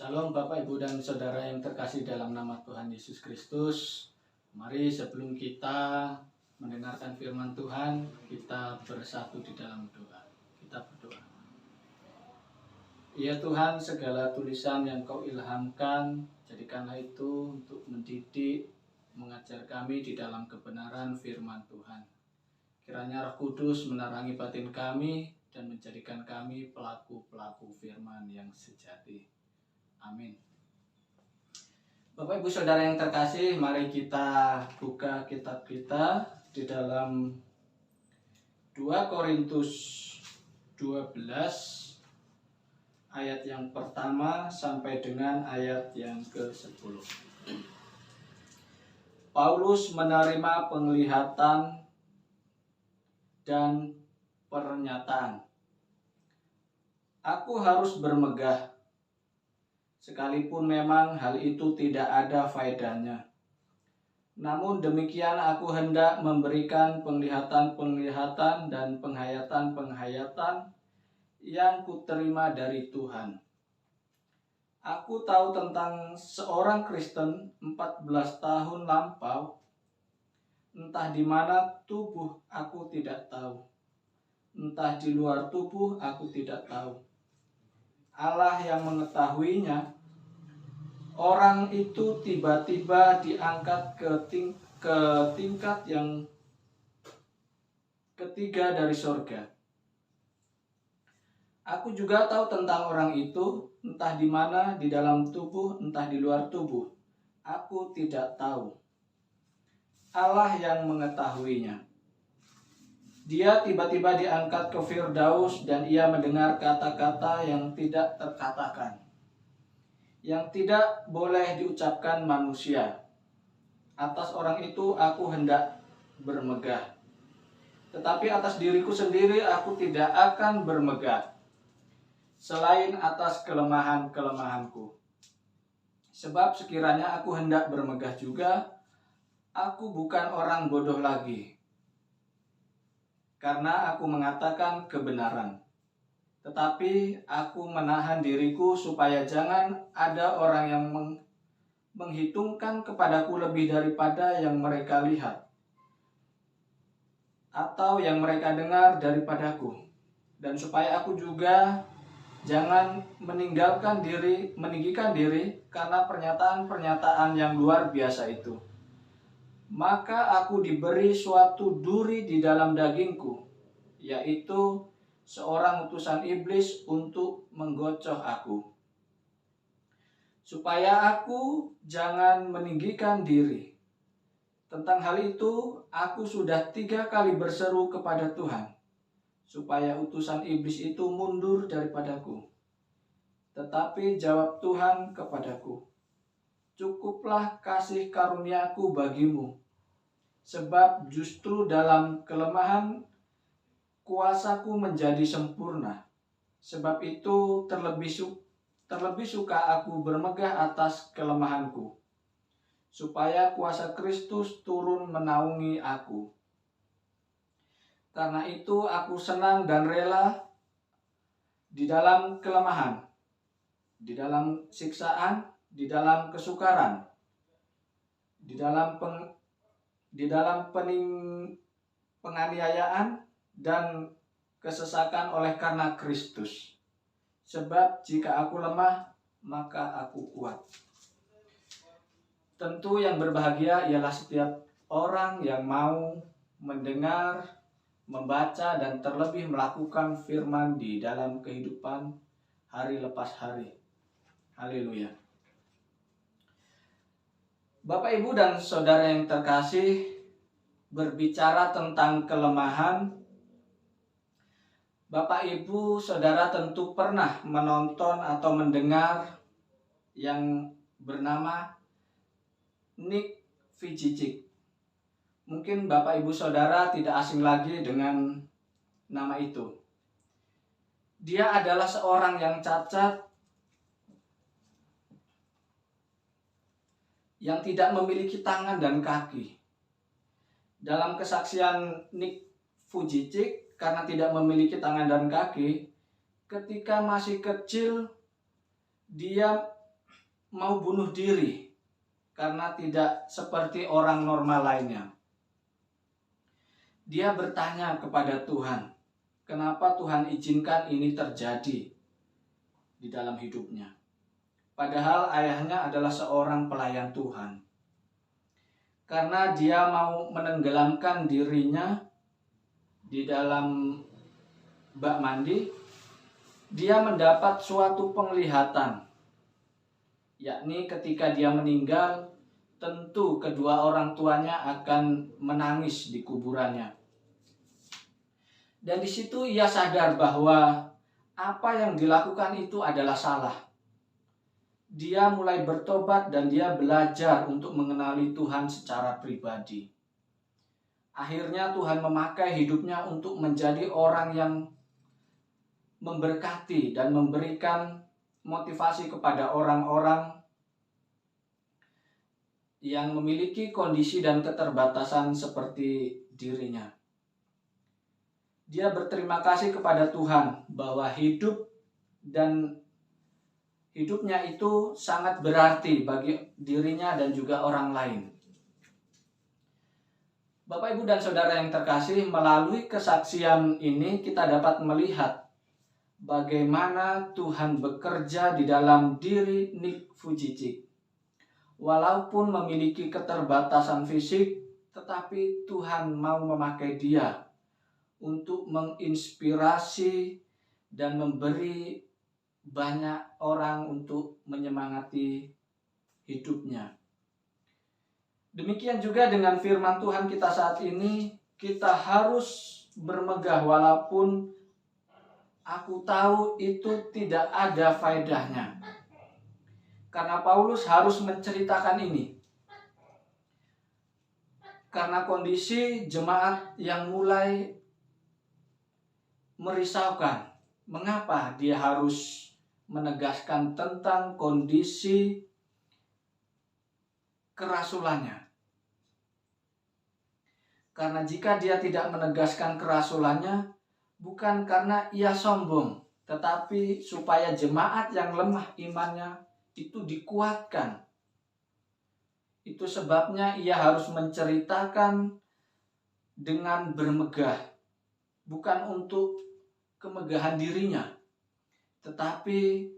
Shalom Bapak, Ibu, dan Saudara yang terkasih dalam nama Tuhan Yesus Kristus. Mari sebelum kita mendengarkan firman Tuhan, kita bersatu di dalam doa. Kita berdoa. Ya Tuhan, segala tulisan yang Kau ilhamkan, jadikanlah itu untuk mendidik, mengajar kami di dalam kebenaran firman Tuhan. Kiranya Roh Kudus menerangi batin kami dan menjadikan kami pelaku-pelaku firman yang sejati. Amin. Bapak Ibu Saudara yang terkasih, mari kita buka kitab kita di dalam 2 Korintus 12 ayat yang pertama sampai dengan ayat yang ke-10. Paulus menerima penglihatan dan pernyataan. Aku harus bermegah, sekalipun memang hal itu tidak ada faedahnya. Namun demikian aku hendak memberikan penglihatan-penglihatan dan penghayatan-penghayatan yang kuterima dari Tuhan. Aku tahu tentang seorang Kristen 14 tahun lampau, entah di mana tubuh aku tidak tahu, entah di luar tubuh aku tidak tahu. Allah yang mengetahuinya. Orang itu tiba-tiba diangkat ke tingkat yang ketiga dari sorga. Aku juga tahu tentang orang itu, entah di mana, di dalam tubuh, entah di luar tubuh. Aku tidak tahu. Allah yang mengetahuinya. Dia tiba-tiba diangkat ke Firdaus dan ia mendengar kata-kata yang tidak terkatakan, yang tidak boleh diucapkan manusia. Atas orang itu aku hendak bermegah, tetapi atas diriku sendiri aku tidak akan bermegah, selain atas kelemahan-kelemahanku. Sebab sekiranya aku hendak bermegah juga, aku bukan orang bodoh lagi, karena aku mengatakan kebenaran. Tetapi aku menahan diriku supaya jangan ada orang yang menghitungkan kepadaku lebih daripada yang mereka lihat atau yang mereka dengar daripadaku, dan supaya aku juga jangan meninggikan diri karena pernyataan-pernyataan yang luar biasa itu. Maka aku diberi suatu duri di dalam dagingku, yaitu seorang utusan iblis untuk menggocoh aku, supaya aku jangan meninggikan diri. Tentang hal itu, aku sudah 3 kali berseru kepada Tuhan, supaya utusan iblis itu mundur daripadaku. Tetapi jawab Tuhan kepadaku, cukuplah kasih karuniaku bagimu, sebab justru dalam kelemahan kuasaku menjadi sempurna. Sebab itu terlebih suka aku bermegah atas kelemahanku, supaya kuasa Kristus turun menaungi aku. Karena itu aku senang dan rela di dalam kelemahan, di dalam siksaan, di dalam kesukaran, di dalam penganiayaan dan kesesakan oleh karena Kristus. Sebab jika aku lemah, maka aku kuat. Tentu yang berbahagia ialah setiap orang yang mau mendengar, membaca, dan terlebih melakukan firman di dalam kehidupan hari lepas hari. Haleluya. Bapak, Ibu, dan Saudara yang terkasih, berbicara tentang kelemahan, Bapak, Ibu, Saudara tentu pernah menonton atau mendengar yang bernama Nick Vujicic. Mungkin Bapak, Ibu, Saudara tidak asing lagi dengan nama itu. Dia adalah seorang yang cacat, yang tidak memiliki tangan dan kaki. Dalam kesaksian Nick Vujicic, karena tidak memiliki tangan dan kaki, ketika masih kecil dia mau bunuh diri karena tidak seperti orang normal lainnya. Dia bertanya kepada Tuhan, kenapa Tuhan izinkan ini terjadi di dalam hidupnya. Padahal ayahnya adalah seorang pelayan Tuhan. Karena dia mau menenggelamkan dirinya di dalam bak mandi, dia mendapat suatu penglihatan, yakni ketika dia meninggal, tentu kedua orang tuanya akan menangis di kuburannya. Dan di situ ia sadar bahwa apa yang dilakukan itu adalah salah. Dia mulai bertobat dan dia belajar untuk mengenali Tuhan secara pribadi. Akhirnya Tuhan memakai hidupnya untuk menjadi orang yang memberkati dan memberikan motivasi kepada orang-orang yang memiliki kondisi dan keterbatasan seperti dirinya. Dia berterima kasih kepada Tuhan bahwa hidupnya itu sangat berarti bagi dirinya dan juga orang lain. Bapak, Ibu, dan Saudara yang terkasih, melalui kesaksian ini kita dapat melihat bagaimana Tuhan bekerja di dalam diri Nick Vujicic. Walaupun memiliki keterbatasan fisik, tetapi Tuhan mau memakai dia untuk menginspirasi dan memberi banyak orang untuk menyemangati hidupnya. Demikian juga dengan firman Tuhan kita saat ini, kita harus bermegah walaupun aku tahu itu tidak ada faedahnya. Karena Paulus harus menceritakan ini. Karena kondisi jemaat yang mulai merisaukan. Mengapa dia harus menegaskan tentang kondisi kerasulannya? Karena jika dia tidak menegaskan kerasulannya, bukan karena ia sombong, tetapi supaya jemaat yang lemah imannya itu dikuatkan. Itu sebabnya ia harus menceritakan dengan bermegah, bukan untuk kemegahan dirinya, tetapi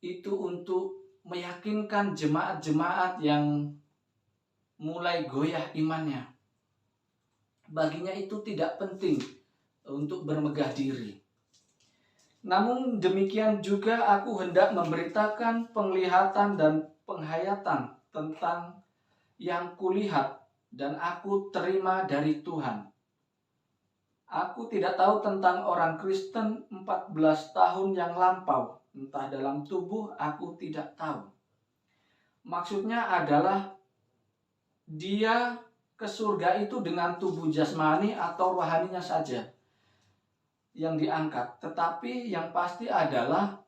itu untuk meyakinkan jemaat-jemaat yang mulai goyah imannya. Baginya itu tidak penting untuk bermegah diri. Namun demikian juga aku hendak memberitakan penglihatan dan penghayatan tentang yang kulihat dan aku terima dari Tuhan. Aku tidak tahu tentang orang Kristen 14 tahun yang lampau, entah dalam tubuh aku tidak tahu. Maksudnya adalah dia ke surga itu dengan tubuh jasmani atau rohaninya saja yang diangkat. Tetapi yang pasti adalah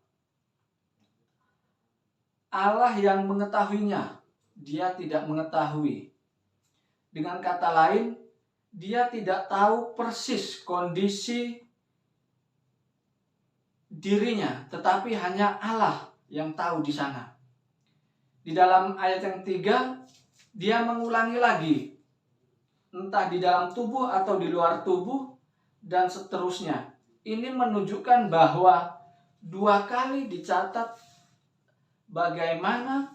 Allah yang mengetahuinya, dia tidak mengetahui. Dengan kata lain, dia tidak tahu persis kondisi dirinya, tetapi hanya Allah yang tahu di sana. Di dalam ayat yang 3, dia mengulangi lagi, entah di dalam tubuh atau di luar tubuh, dan seterusnya. Ini menunjukkan bahwa 2 kali dicatat bagaimana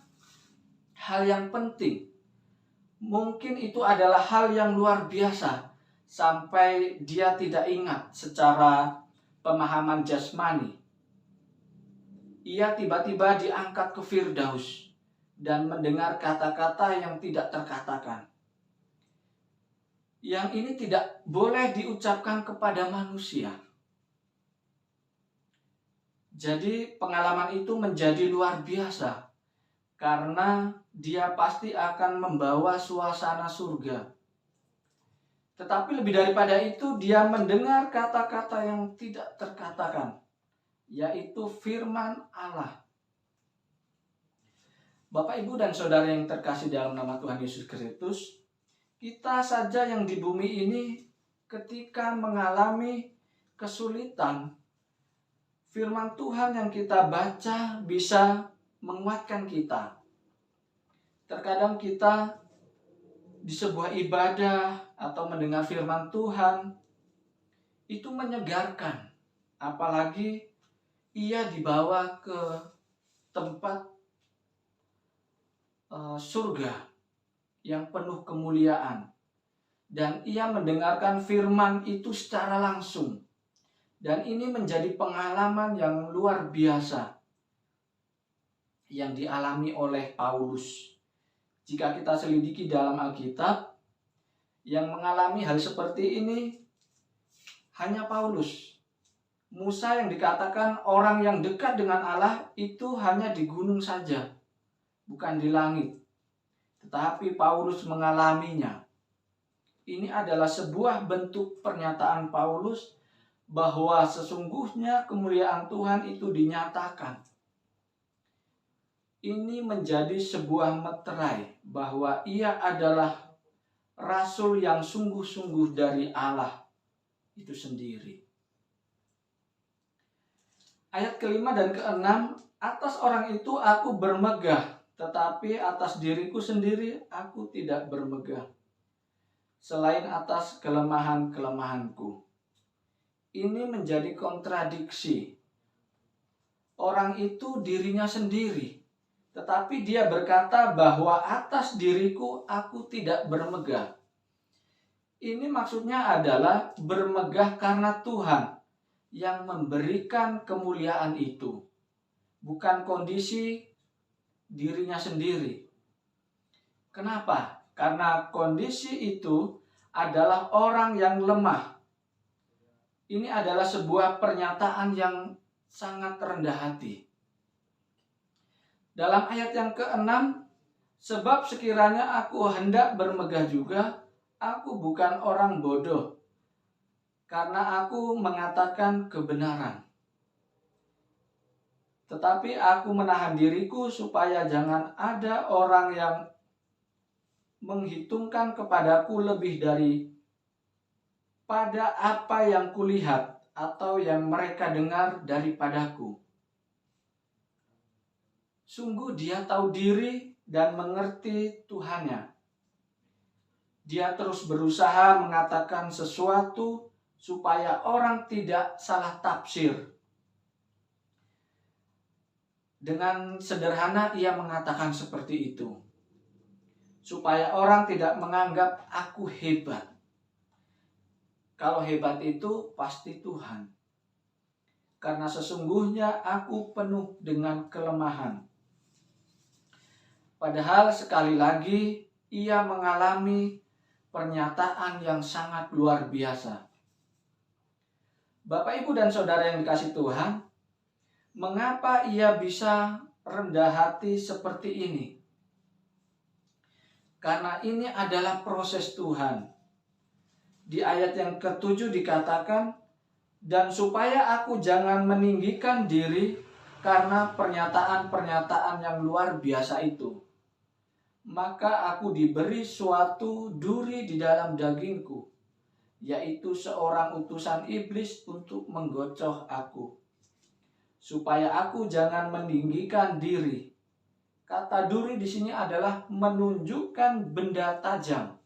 hal yang penting. Mungkin itu adalah hal yang luar biasa sampai dia tidak ingat secara pemahaman jasmani. Ia tiba-tiba diangkat ke Firdaus dan mendengar kata-kata yang tidak terkatakan. Yang ini tidak boleh diucapkan kepada manusia. Jadi pengalaman itu menjadi luar biasa karena dia pasti akan membawa suasana surga. Tetapi lebih daripada itu, dia mendengar kata-kata yang tidak terkatakan, yaitu firman Allah. Bapak, Ibu, dan Saudara yang terkasih dalam nama Tuhan Yesus Kristus, kita saja yang di bumi ini ketika mengalami kesulitan, firman Tuhan yang kita baca bisa menguatkan kita. Terkadang kita di sebuah ibadah atau mendengar firman Tuhan itu menyegarkan, apalagi ia dibawa ke tempat surga yang penuh kemuliaan, dan ia mendengarkan firman itu secara langsung, dan ini menjadi pengalaman yang luar biasa yang dialami oleh Paulus. Jika kita selidiki dalam Alkitab, yang mengalami hal seperti ini hanya Paulus. Musa yang dikatakan orang yang dekat dengan Allah itu hanya di gunung saja, bukan di langit. Tetapi Paulus mengalaminya. Ini adalah sebuah bentuk pernyataan Paulus bahwa sesungguhnya kemuliaan Tuhan itu dinyatakan. Ini menjadi sebuah meterai bahwa ia adalah rasul yang sungguh-sungguh dari Allah itu sendiri. Ayat kelima dan keenam, atas orang itu aku bermegah, tetapi atas diriku sendiri aku tidak bermegah, selain atas kelemahan-kelemahanku. Ini menjadi kontradiksi. Orang itu dirinya sendiri, tetapi dia berkata bahwa atas diriku aku tidak bermegah. Ini maksudnya adalah bermegah karena Tuhan yang memberikan kemuliaan itu, bukan kondisi dirinya sendiri. Kenapa? Karena kondisi itu adalah orang yang lemah. Ini adalah sebuah pernyataan yang sangat rendah hati. Dalam ayat yang ke-6, sebab sekiranya aku hendak bermegah juga, aku bukan orang bodoh, karena aku mengatakan kebenaran. Tetapi aku menahan diriku supaya jangan ada orang yang menghitungkan kepadaku lebih dari pada apa yang kulihat atau yang mereka dengar daripadaku. Sungguh dia tahu diri dan mengerti Tuhannya. Dia terus berusaha mengatakan sesuatu supaya orang tidak salah tafsir. Dengan sederhana ia mengatakan seperti itu, supaya orang tidak menganggap aku hebat. Kalau hebat itu pasti Tuhan. Karena sesungguhnya aku penuh dengan kelemahan. Padahal sekali lagi ia mengalami pernyataan yang sangat luar biasa. Bapak, Ibu, dan Saudara yang dikasihi Tuhan, mengapa ia bisa rendah hati seperti ini? Karena ini adalah proses Tuhan. Di ayat yang ke-7 dikatakan, dan supaya aku jangan meninggikan diri karena pernyataan-pernyataan yang luar biasa itu, maka aku diberi suatu duri di dalam dagingku, yaitu seorang utusan iblis untuk menggocoh aku, supaya aku jangan meninggikan diri. Kata duri di sini adalah menunjukkan benda tajam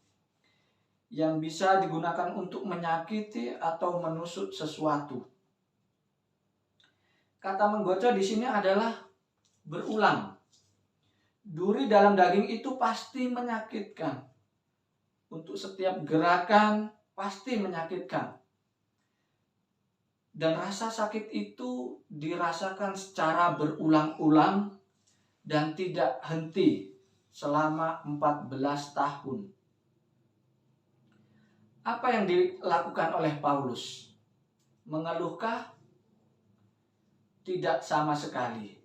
yang bisa digunakan untuk menyakiti atau menusuk sesuatu. Kata menggocoh di sini adalah berulang. Duri dalam daging itu pasti menyakitkan. Untuk setiap gerakan pasti menyakitkan. Dan rasa sakit itu dirasakan secara berulang-ulang dan tidak henti selama 14 tahun. Apa yang dilakukan oleh Paulus? Mengeluhkah? Tidak sama sekali.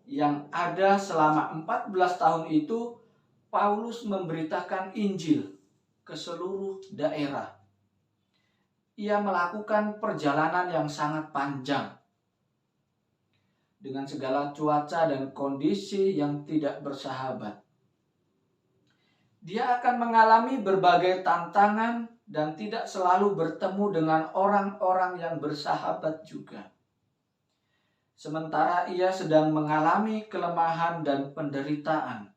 Yang ada selama 14 tahun itu, Paulus memberitakan Injil ke seluruh daerah. Ia melakukan perjalanan yang sangat panjang dengan segala cuaca dan kondisi yang tidak bersahabat. Dia akan mengalami berbagai tantangan dan tidak selalu bertemu dengan orang-orang yang bersahabat juga. sementara ia sedang mengalami kelemahan dan penderitaan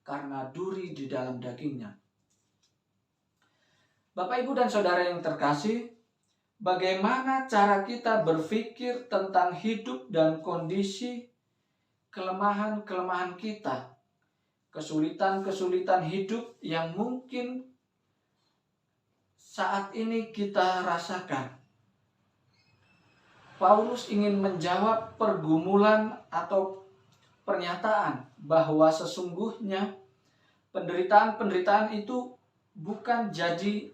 karena duri di dalam dagingnya. Bapak, Ibu, dan Saudara yang terkasih, bagaimana cara kita berpikir tentang hidup dan kondisi kelemahan-kelemahan kita, kesulitan-kesulitan hidup yang mungkin saat ini kita rasakan? Paulus ingin menjawab pergumulan atau pernyataan bahwa sesungguhnya penderitaan-penderitaan itu bukan jadi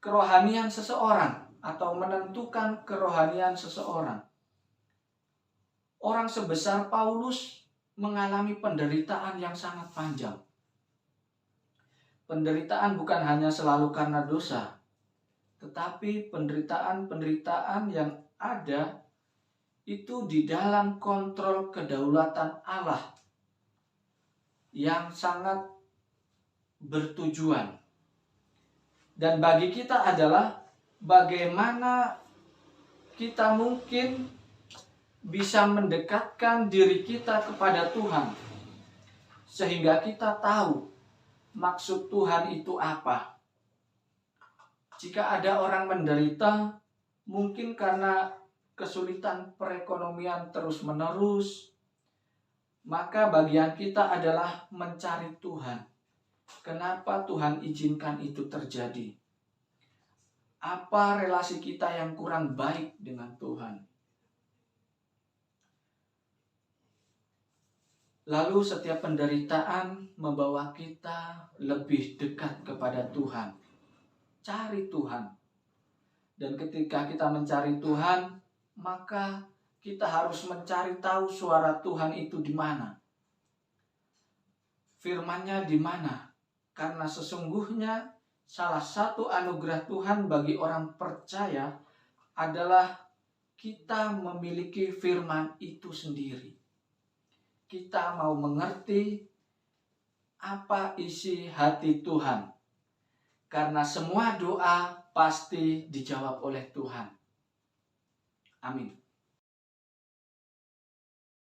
kerohanian seseorang atau menentukan kerohanian seseorang. Orang sebesar Paulus mengalami penderitaan yang sangat panjang. Penderitaan bukan hanya selalu karena dosa, tetapi penderitaan-penderitaan yang ada itu di dalam kontrol kedaulatan Allah yang sangat bertujuan. Dan bagi kita adalah bagaimana kita mungkin bisa mendekatkan diri kita kepada Tuhan, sehingga kita tahu maksud Tuhan itu apa. Jika ada orang menderita, mungkin karena kesulitan perekonomian terus-menerus, maka bagian kita adalah mencari Tuhan. Kenapa Tuhan izinkan itu terjadi? Apa relasi kita yang kurang baik dengan Tuhan? Lalu setiap penderitaan membawa kita lebih dekat kepada Tuhan. Cari Tuhan. Dan ketika kita mencari Tuhan, maka kita harus mencari tahu suara Tuhan itu di mana. Firman-Nya di mana? Karena sesungguhnya salah satu anugerah Tuhan bagi orang percaya adalah kita memiliki firman itu sendiri. Kita mau mengerti apa isi hati Tuhan. Karena semua doa pasti dijawab oleh Tuhan. Amin.